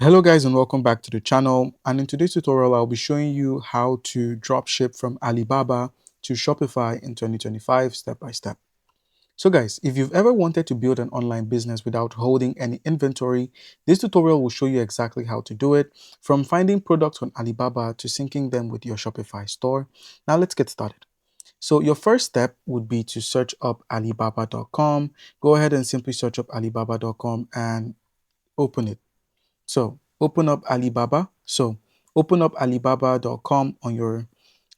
Hello guys and welcome back to the channel, and in today's tutorial I'll be showing you how to drop ship from Alibaba to Shopify in 2025 step by step. So guys, if you've ever wanted to build an online business without holding any inventory, this tutorial will show you exactly how to do it, from finding products on Alibaba to syncing them with your Shopify store. Now let's get started. So your first step would be to search up alibaba.com. Go ahead and simply search up alibaba.com and open it. So open up Alibaba. So open up alibaba.com on your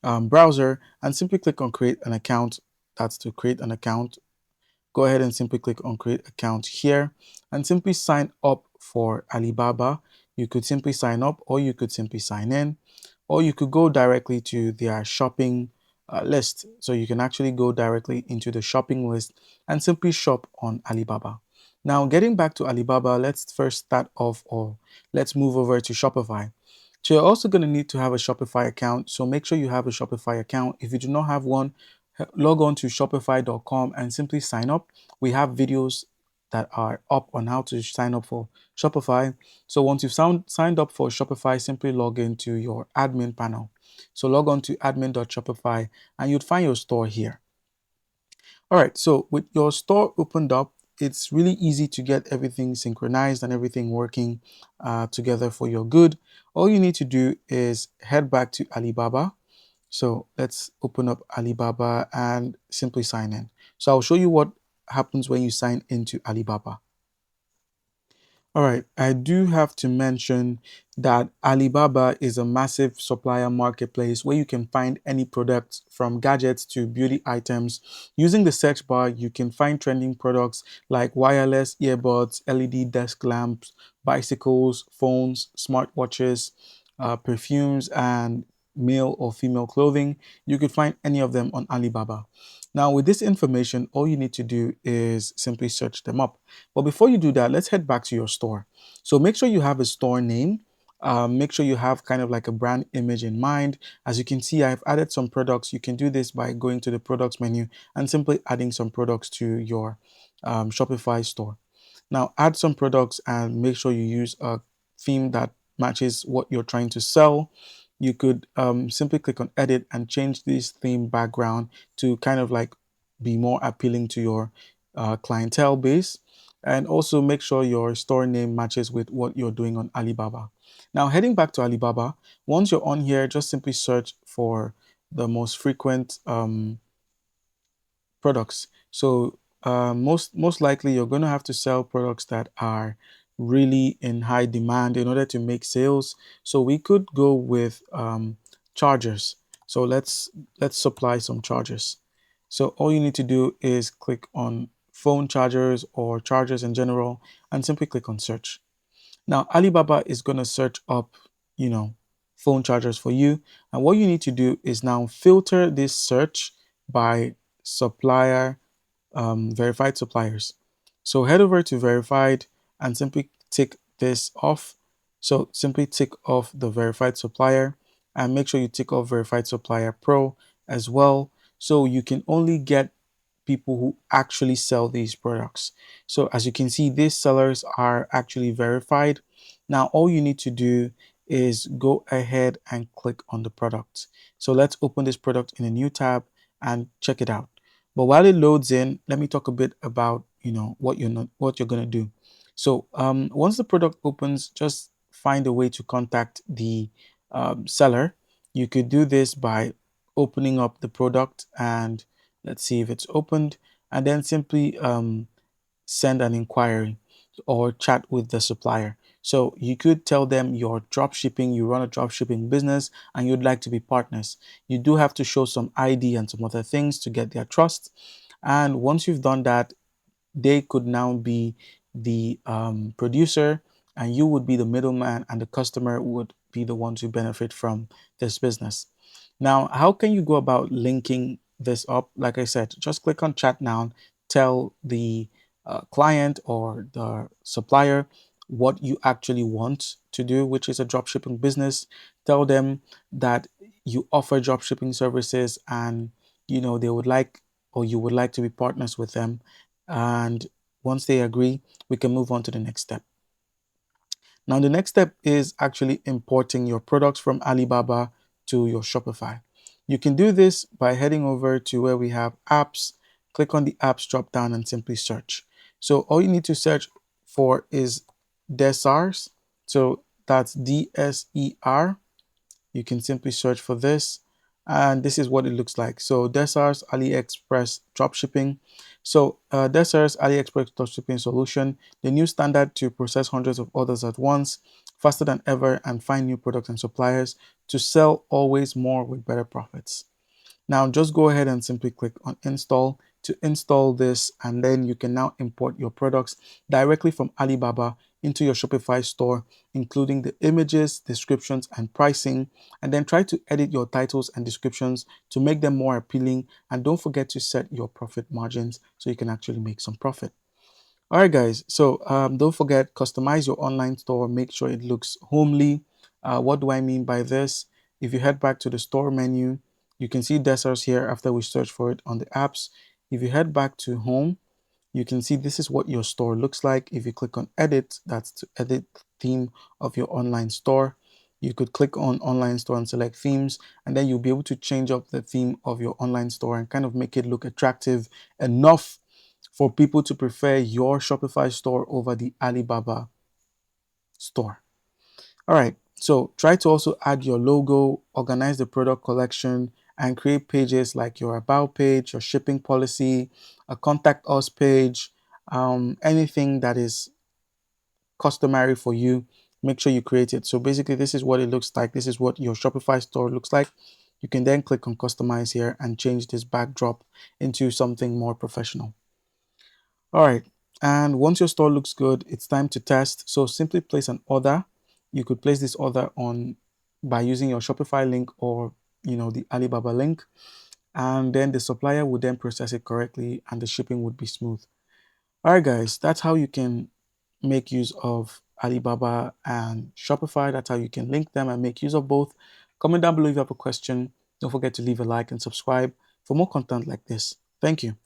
browser and simply click on create an account. That's to create an account. Go ahead and simply click on create account here and simply sign up for Alibaba. You could simply sign up, or you could simply sign in, or you could go directly to their shopping list. So you can actually go directly into the shopping list and simply shop on Alibaba. Now, getting back to Alibaba, let's first start off, or let's move over to Shopify. So you're also going to need to have a Shopify account. So make sure you have a Shopify account. If you do not have one, log on to shopify.com and simply sign up. We have videos that are up on how to sign up for Shopify. So once you've signed up for Shopify, simply log into your admin panel. So log on to admin.shopify and you'd find your store here. All right, so with your store opened up, it's really easy to get everything synchronized and everything working together for your good. All you need to do is head back to Alibaba. So let's open up Alibaba and simply sign in. So I'll show you what happens when you sign into Alibaba. All right, I do have to mention that Alibaba is a massive supplier marketplace where you can find any products from gadgets to beauty items. Using the search bar, you can find trending products like wireless earbuds, LED desk lamps, bicycles, phones, smartwatches, perfumes, and male or female clothing. You could find any of them on Alibaba. Now, with this information, all you need to do is simply search them up. But before you do that, let's head back to your store. So make sure you have a store name. Make sure you have kind of like a brand image in mind. As you can see, I've added some products. You can do this by going to the products menu and simply adding some products to your Shopify store. Now, add some products and make sure you use a theme that matches what you're trying to sell. You could simply click on edit and change this theme background to kind of like be more appealing to your clientele base. And also make sure your store name matches with what you're doing on Alibaba. Now, heading back to Alibaba, once you're on here, just simply search for the most frequent products. So most likely you're going to have to sell products that are really in high demand in order to make sales. So we could go with chargers. So let's supply some chargers. So all you need to do is click on phone chargers or chargers in general and simply click on search. Now, Alibaba is going to search up, you know, phone chargers for you. And what you need to do is now filter this search by supplier, verified suppliers. So head over to verified and simply tick this off. So simply tick off the verified supplier and make sure you tick off verified supplier pro as well. So you can only get people who actually sell these products. So as you can see, these sellers are actually verified. Now, all you need to do is go ahead and click on the product. So let's open this product in a new tab and check it out. But while it loads in, let me talk a bit about what you're gonna do. So once the product opens, just find a way to contact the seller. You could do this by opening up the product and let's see if it's opened, and then simply send an inquiry or chat with the supplier. So you could tell them you're drop shipping, you run a drop shipping business, and you'd like to be partners. You do have to show some ID and some other things to get their trust. And once you've done that, they could now be the producer, and you would be the middleman, and the customer would be the ones who benefit from this business. Now, how can you go about linking this up? Like I said, just click on chat now, tell the client or the supplier what you actually want to do, which is a dropshipping business. Tell them that you offer dropshipping services and they would like, or you would like to be partners with them. And once they agree, we can move on to the next step. Now, the next step is actually importing your products from Alibaba to your Shopify. You can do this by heading over to where we have apps, click on the apps drop down and simply search. So all you need to search for is Desars. So that's DSER. You can simply search for this, and this is what it looks like. So Desar's AliExpress dropshipping. So Desar's AliExpress dropshipping solution, the new standard to process hundreds of orders at once, faster than ever, and find new products and suppliers to sell always more with better profits. Now just go ahead and simply click on install to install this, and then you can now import your products directly from Alibaba into your Shopify store, including the images, descriptions, and pricing, and then try to edit your titles and descriptions to make them more appealing. And don't forget to set your profit margins so you can actually make some profit. All right, guys. So don't forget, customize your online store. Make sure it looks homely. What do I mean by this? If you head back to the store menu, you can see Desers here after we search for it on the apps. If you head back to home, you can see this is what your store looks like. If you click on edit, that's to edit the theme of your online store. You could click on online store and select themes, and then you'll be able to change up the theme of your online store and kind of make it look attractive enough for people to prefer your Shopify store over the Alibaba store. All right, so try to also add your logo, organize the product collection, and create pages like your about page, your shipping policy, a contact us page, anything that is customary for you. Make sure you create it. So basically, this is what it looks like. This is what your Shopify store looks like. You can then click on customize here and change this backdrop into something more professional. All right. And once your store looks good, it's time to test. So simply place an order. You could place this order on by using your Shopify link or the Alibaba link. And then the supplier would then process it correctly and the shipping would be smooth. All right, guys, that's how you can make use of Alibaba and Shopify. That's how you can link them and make use of both. Comment down below if you have a question. Don't forget to leave a like and subscribe for more content like this. Thank you.